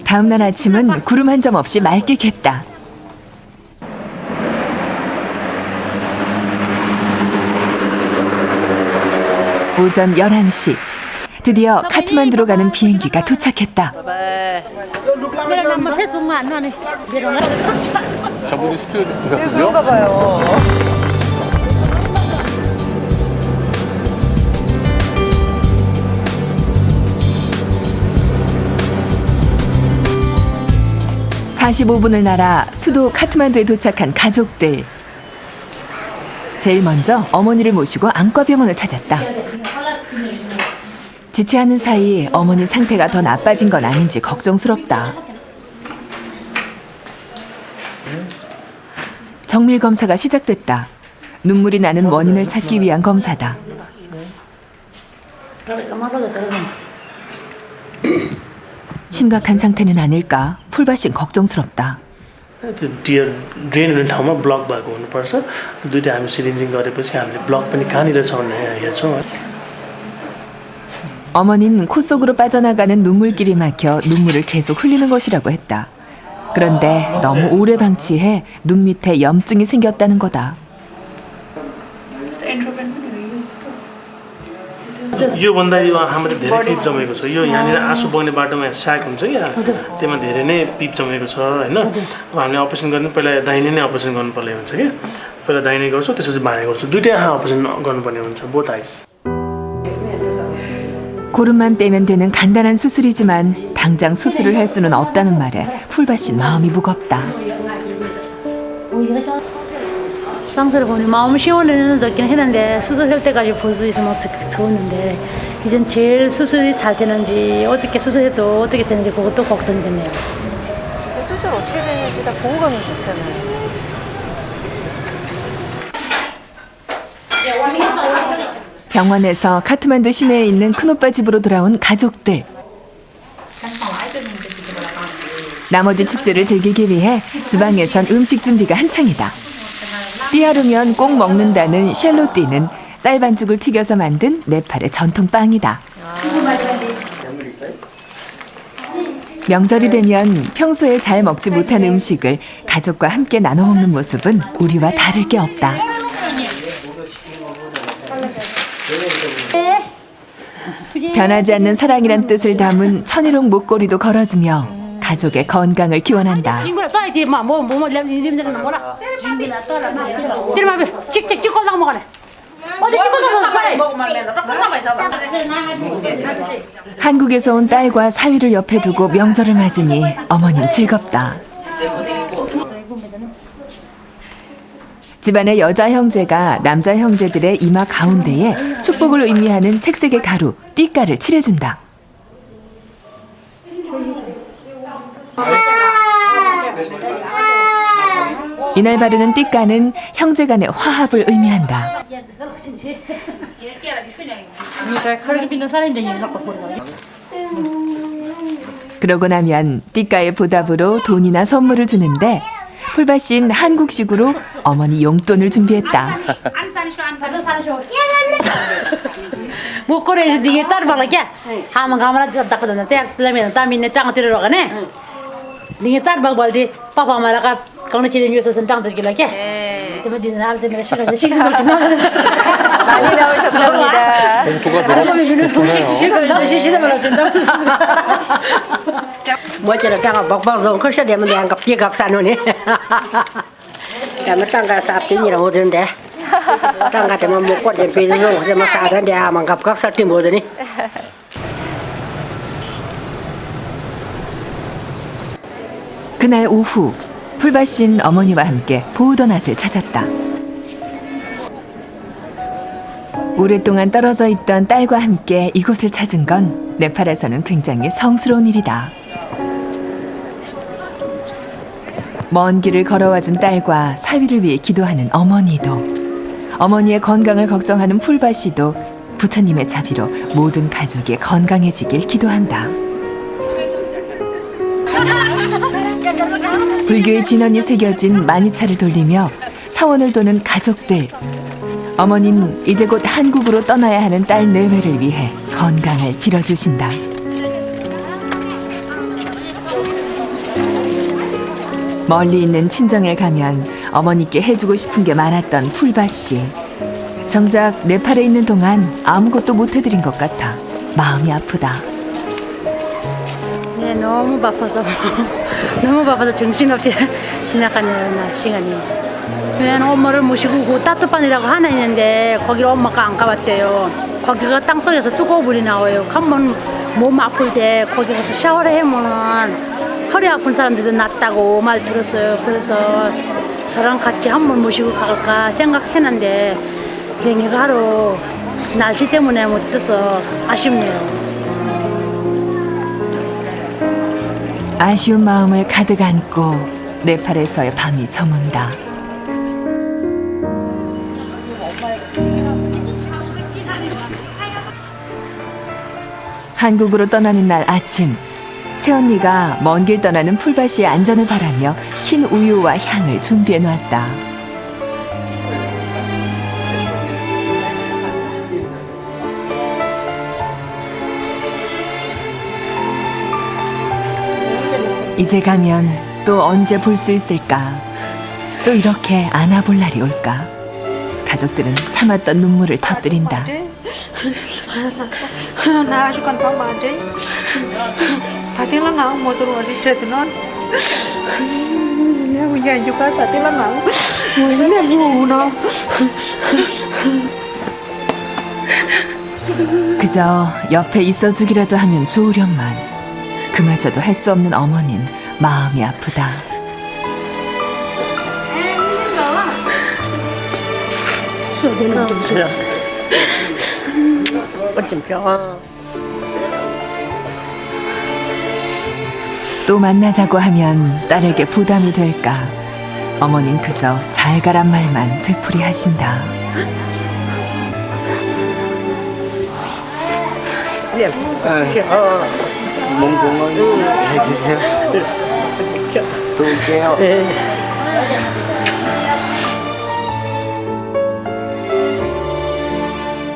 다음 날 아침은 구름 한 점 없이 맑게 갰다. 오전 11시. 드디어 카트만두로 가는 비행기가 도착했다. 저분이 스튜어디스 같은데요? 그런가 봐요. (45분을) 날아 수도 카트만두에 도착한 가족들. 제일 먼저 어머니를 모시고 안과병원을 찾았다. 지체하는 사이 어머니 상태가 더 나빠진 건 아닌지 걱정스럽다. 정밀 검사가 시작됐다. 눈물이 나는 원인을 찾기 위한 검사다. 심각한 상태는 아닐까? 풀바신 걱정스럽다. ड्रेन हुने ठाउँमा ब्लक भएको हुनुपर्छ दुईटा हामी सिरिन्जिङ गरेपछि हामीले ब्लक पनि कहाँनिर छ भनेर हेर्छौँ. 어머니는 코 속으로 빠져나가는 눈물길이 막혀 눈물을 계속 흘리는 것이라고 했다. 그런데 너무 오래 방치해 눈 밑에 염증이 생겼다는 거다. योभन्दा यो आँखामा धेरै पिप जमेको छ. यो यहाँनिर आँसु बग्ने बाटोमा स्याक हुन्छ क्या त्यसमा धेरै नै पिप जमेको छ होइन. अब हामीले अपरेसन गर्ने पहिला दाहिने नै अपरेसन गर्नुपर्ने हुन्छ क्या. पहिला दाहिने गर्छौँ त्यसपछि बायाँ गर्छौँ. दुइटै आँखा अपरेसन गर्नुपर्ने हुन्छ बोथ आइज. 고름만 빼면 되는 간단한 수술이지만 당장 수술을 할 수는 없다는 말에 풀바신 마음이 무겁다. 상태를 보니 마음이 시원해는 적긴 했는데 수술할 때까지 볼 수 있으면 좋았는데 이젠 제일 수술이 잘 되는지 어떻게 수술해도 어떻게 되는지 그것도 걱정이 되네요. 진짜 수술 어떻게 되는지 다 보고 가면 좋잖아요. 병원에서 카트만두 시내에 있는 큰오빠 집으로 돌아온 가족들. 나머지 축제를 즐기기 위해 주방에선 음식 준비가 한창이다. 띠하루면 꼭 먹는다는 샬롯띠는 쌀반죽을 튀겨서 만든 네팔의 전통 빵이다. 명절이 되면 평소에 잘 먹지 못한 음식을 가족과 함께 나눠 먹는 모습은 우리와 다를 게 없다. 변하지 않는 사랑이란 뜻을 담은 천일홍 목걸이도 걸어주며 가족의 건강을 기원한다. 한국에서 온 딸과 사위를 옆에 두고 명절을 맞으니 어머님 즐겁다. 집안의 여자 형제가 남자 형제들의 이마 가운데에 축복을 의미하는 색색의 가루, 띠가를 칠해준다. 이날 바르는 띠가는 형제 간의 화합을 의미한다. 그러고 나면 띠가의 보답으로 돈이나 선물을 주는데 풀밭인 한국식으로 어머니 용돈을 준비했다. 목걸이 네게 딸바라게 하면 가마라 닦거든. 때면 땀이네 땅 들어가네. 네게 딸바 벌디 빠빠 말아가 강내 지는 요소 선장 들길라게. 때문에 날 때문에 시간 많이 나오셨나 봅니다. 봉투가 저거 시간 말아준다. 뭐처럼 땅아 먹방송 커셔 되면 내가 비갑 사노니. 그러면 땅가 삽진이랑 오던데. 땅가 되면 먹고 좀 비즈는 오면 사던데 아만 갑각 살티 뭐더니. 그날 오후 풀밭인 어머니와 함께 보우더낫을 찾았다. 오랫동안 떨어져 있던 딸과 함께 이곳을 찾은 건 네팔에서는 굉장히 성스러운 일이다. 먼 길을 걸어와준 딸과 사위를 위해 기도하는 어머니도, 어머니의 건강을 걱정하는 풀밭이도 부처님의 자비로 모든 가족이 건강해지길 기도한다. 불교의 진언이 새겨진 마니차를 돌리며 사원을 도는 가족들. 어머니는 이제 곧 한국으로 떠나야 하는 딸 내외를 위해 건강을 빌어주신다. 멀리 있는 친정을 가면 어머니께 해주고 싶은 게 많았던 풀밭씨. 정작 네팔에 있는 동안 아무것도 못 해드린 것 같아 마음이 아프다. 네, 너무 바빠서 너무 바빠서 정신없이 지나가는 시간이. 엄마를 모시고 그 따뜻반이라고 하나 있는데 거기를 엄마가 안 가봤대요. 거기가 땅속에서 뜨거운 물이 나와요. 한번 몸 아플 때 거기 가서 샤워를 해보면 허리 아픈 사람들도 낫다고 말 들었어요. 그래서 저랑 같이 한번 모시고 갈까 생각했는데 비행기가 하루 날씨 때문에 못 떠서 아쉽네요. 아쉬운 마음을 가득 안고 네팔에서의 밤이 저문다. 한국으로 떠나는 날 아침, 새언니가 먼 길 떠나는 풀밭이의 안전을 바라며 흰 우유와 향을 준비해 놨다. 이제 가면 또 언제 볼 수 있을까? 또 이렇게 안아볼 날이 올까? 가족들은 참았던 눈물을 터뜨린다. 나 아주 감사한데. 다들 나 모조로 어디 저드는. 내가 이제 juga 다들 나. 무슨 일이 오나? 그저 옆에 있어주기라도 하면 좋으련만. 그마저도 할 수 없는 어머니는 마음이 아프다. 또 만나자고 하면 딸에게 부담이 될까? 어머닌 그저 잘 가란 말만 되풀이하신다. 몸 건강히 잘 계세요. 또 올게요.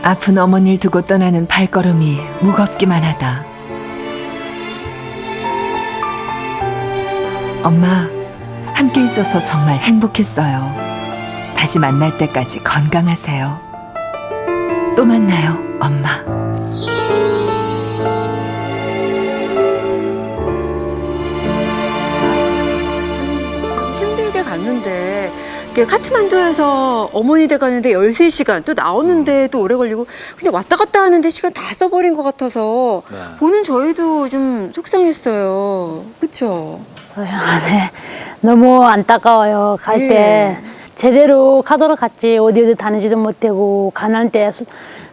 아픈 어머니를 두고 떠나는 발걸음이 무겁기만 하다. 엄마, 함께 있어서 정말 행복했어요. 다시 만날 때까지 건강하세요. 또 만나요, 엄마. 힘들게 갔는데 이게 카트만두에서 어머니 댁 가는데 13시간 또 나오는데 또 오래 걸리고 그냥 왔다 갔다 하는데 시간 다 써버린 것 같아서 보는 저희도 좀 속상했어요. 그렇죠? 네. 너무 안타까워요. 갈 때 예. 제대로 가서로 갔지 어디 다니지도 못하고 가는 때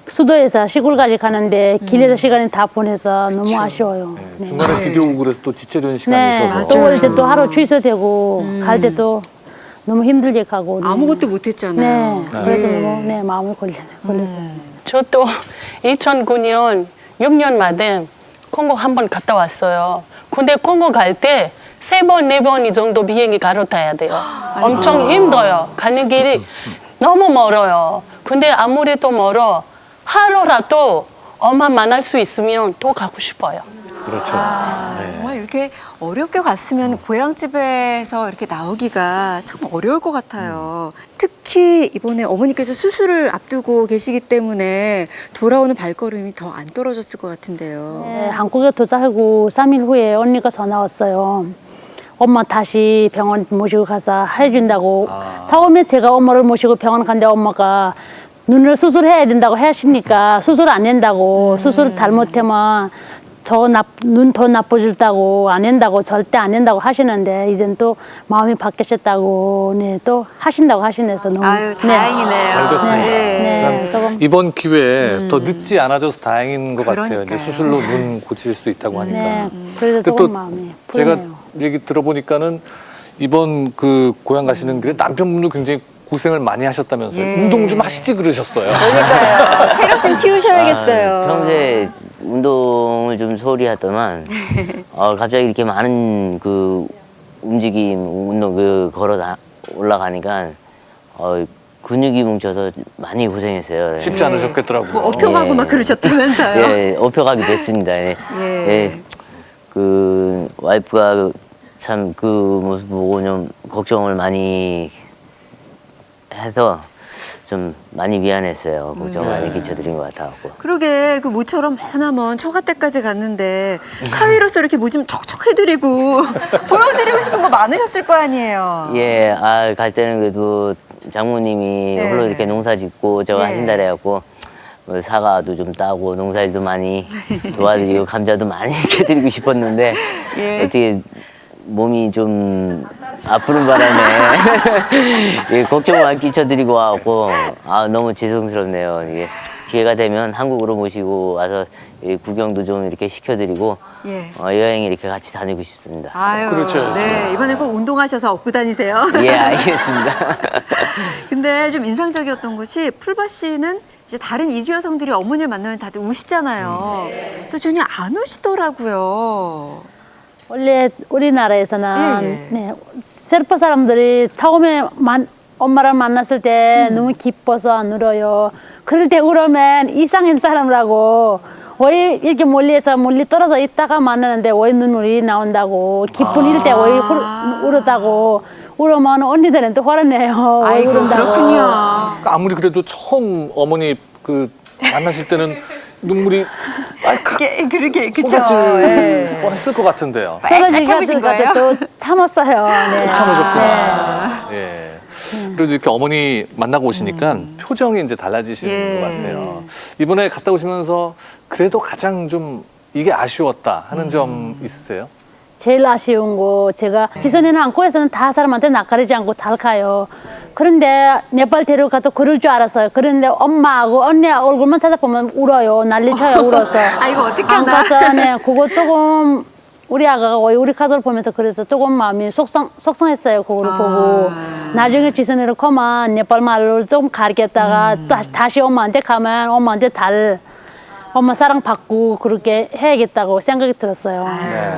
수도에서 시골까지 가는데 길에서 시간이 다 보내서 너무 아쉬워요. 네. 중간에 비도 오고 그래서 또 지체되는 시간이 네. 있어서. 또 올 때 또 하루 취소되고 갈 때도 너무 힘들게 가고. 네. 아무것도 못했잖아요. 네. 그래서 너무 마음이 걸렸어요. 저도 2009년 6년 만에 콩고 한 번 갔다 왔어요. 근데 콩고 갈 때 3번, 4번 이 정도 비행기 갈아타야 돼요. 엄청 힘들어요. 가는 길이 너무 멀어요. 근데 아무래도 멀어. 하루라도 엄마 만날 수 있으면 또 가고 싶어요. 그렇죠. 정말 이렇게 어렵게 갔으면 고향집에서 이렇게 나오기가 참 어려울 것 같아요. 특히 이번에 어머니께서 수술을 앞두고 계시기 때문에 돌아오는 발걸음이 더 안 떨어졌을 것 같은데요. 네, 한국에 도착하고 3일 후에 언니가 전화 왔어요. 엄마 다시 병원 모시고 가서 해준다고. 처음에 제가 엄마를 모시고 병원 갔는데 엄마가 눈을 수술해야 된다고 하시니까 수술 안 한다고. 수술 잘못하면 눈 더 나빠질다고 안 한다고 절대 안 한다고 하시는데 이젠 또 마음이 바뀌셨다고 또 하신다고 하시면서 너무 다행이네요. 잘 됐습니다. 네, 조금. 이번 기회에 더 늦지 않아져서 다행인 것 같아요. 이제 수술로 눈 고칠 수 있다고 하니까. 네, 그래서 또 조금 마음이 제가 풀리네요. 얘기 들어보니까는 이번 그 고향 가시는 길에 남편분도 굉장히 고생을 많이 하셨다면서요. 예. 운동 좀 하시지 그러셨어요. 그러니까요. 체력 좀 키우셔야겠어요. 평소에 운동을 좀 소홀히 하더만 갑자기 이렇게 많은 그 움직임, 운동 걸어 올라가니까 근육이 뭉쳐서 많이 고생했어요. 쉽지 않으셨겠더라고요. 뭐 업혀가고 막 그러셨다면서요. 예, 업혀가게 됐습니다. 예. 예. 그 와이프가 참 그 모습 보고 좀 걱정을 많이 해서 좀 많이 미안했어요. 걱정 많이 끼쳐드린 것 같아갖고. 그러게 그 모처럼 머나먼 처가댁까지 갔는데 카위로서 이렇게 뭐 좀 척척 해드리고 보여드리고 싶은 거 많으셨을 거 아니에요. 예, 갈 때는 그래도 장모님이 홀로 이렇게 농사 짓고 저거 하신다 그래갖고 뭐 사과도 좀 따고 농사일도 많이 도와드리고 감자도 많이 캐드리고 싶었는데 어떻게 몸이 좀 아프는 바람에 예, 걱정 많이 끼쳐드리고 와갖고 너무 죄송스럽네요. 이게 기회가 되면 한국으로 모시고 와서 구경도 좀 이렇게 시켜드리고 여행 이렇게 같이 다니고 싶습니다. 아유, 그렇죠. 네, 이번에 꼭 운동하셔서 업고 다니세요. 예, 알겠습니다. 근데 좀 인상적이었던 것이 풀바 씨는 이제 다른 이주 여성들이 어머니를 만나면 다들 우시잖아요. 또 전혀 안 우시더라고요. 원래 우리나라에서는 네, 세르파 사람들이 처음에 엄마를 만났을 때 너무 기뻐서 안 울어요. 그럴 때 울으면 이상한 사람이라고. 왜 이렇게 멀리 떨어져 있다가 만나는데 왜 눈물이 나온다고. 기쁜 일 때 왜 울었다고. 울으면 언니들은 또 화를 내요. 아이고, 그렇군요. 그러니까 아무리 그래도 처음 어머니 그 만나실 때는 눈물이 그렇게 그쵸. 쏟아질 뻔했을 것 같은데요. 쏟아질 것 같아 또 참았어요. 네. 참으셨구나. 예. 그래도 이렇게 어머니 만나고 오시니까 표정이 이제 달라지시는 것 같아요. 이번에 갔다 오시면서 그래도 가장 좀 이게 아쉬웠다 하는 점 있으세요? 제일 아쉬운 거 제가 지선이는 한국에서는 다 사람한테 낯가리지 않고 잘 가요. 그런데 네팔 데려가도 그럴 줄 알았어요. 그런데 엄마하고 언니 얼굴만 찾아보면 울어요. 난리쳐요 울어서. 이거 어떡하나. 안 가서 네, 그거 조금 우리 아가가 우리 가족을 보면서 그래서 조금 마음이 속상했어요. 그거를 보고. 나중에 지선이를 가면 네팔 말로 좀 가르쳤다가 다시 엄마한테 가면 엄마한테 잘 엄마 사랑받고 그렇게 해야겠다고 생각이 들었어요.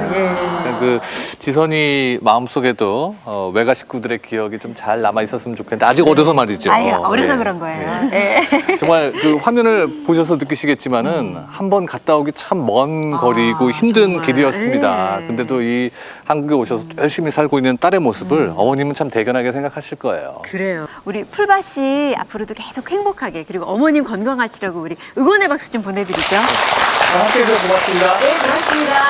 그러니까 그 지선이 마음속에도 외가 식구들의 기억이 좀 잘 남아 있었으면 좋겠는데 아직 어려서 말이죠. 아예 어려서 예. 그런 거예요. 예. 정말 그 화면을 보셔서 느끼시겠지만은 한 번 갔다 오기 참 먼 거리고 힘든 길이었습니다. 근데도 이 한국에 오셔서 열심히 살고 있는 딸의 모습을 어머님은 참 대견하게 생각하실 거예요. 그래요. 우리 풀밭 씨 앞으로도 계속 행복하게 그리고 어머님 건강하시라고 우리 응원의 박수 좀 보내드리죠. 함께해 주셔서 고맙습니다. 네, 고맙습니다.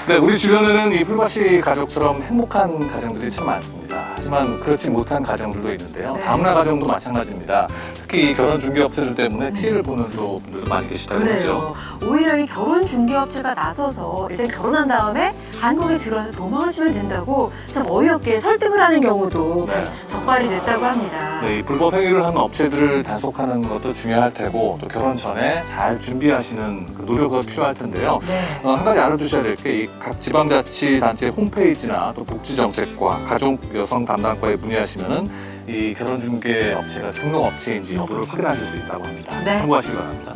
네, 우리 주변에는 이 풀밭이 가족처럼 행복한 가정들이 참 많습니다. 하지만 그렇지 못한 가정들도 있는데요. 다문화 가정도 마찬가지입니다. 특히 이 결혼 중개업체들 때문에 피해를 보는 분들도 많이 계시다고 하죠. 오히려 이 결혼 중개업체가 나서서 이제 결혼한 다음에 한국에 들어와서 도망치면 된다고 참 어이없게 설득을 하는 경우도 적발이 됐다고 합니다. 네, 이 불법 행위를 하는 업체들을 단속하는 것도 중요할 테고 또 결혼 전에 잘 준비하시는 그 노력이 필요할 텐데요. 한 가지 알아두셔야 될 게 이 각 지방자치단체 홈페이지나 또 복지정책과 가족 여성 담당과에 문의하시면은 이 결혼중개 업체가 등록업체인지 여부를 확인하실 수 있다고 합니다. 네. 참고하시기 바랍니다.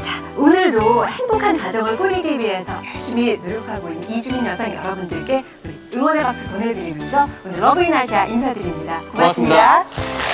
자, 오늘도 행복한 가정을 꾸리기 위해서 열심히 노력하고 있는 이주민 여성 여러분들께 우리 응원의 박수 보내드리면서 오늘 러브인 아시아 인사드립니다. 고맙습니다. 고맙습니다.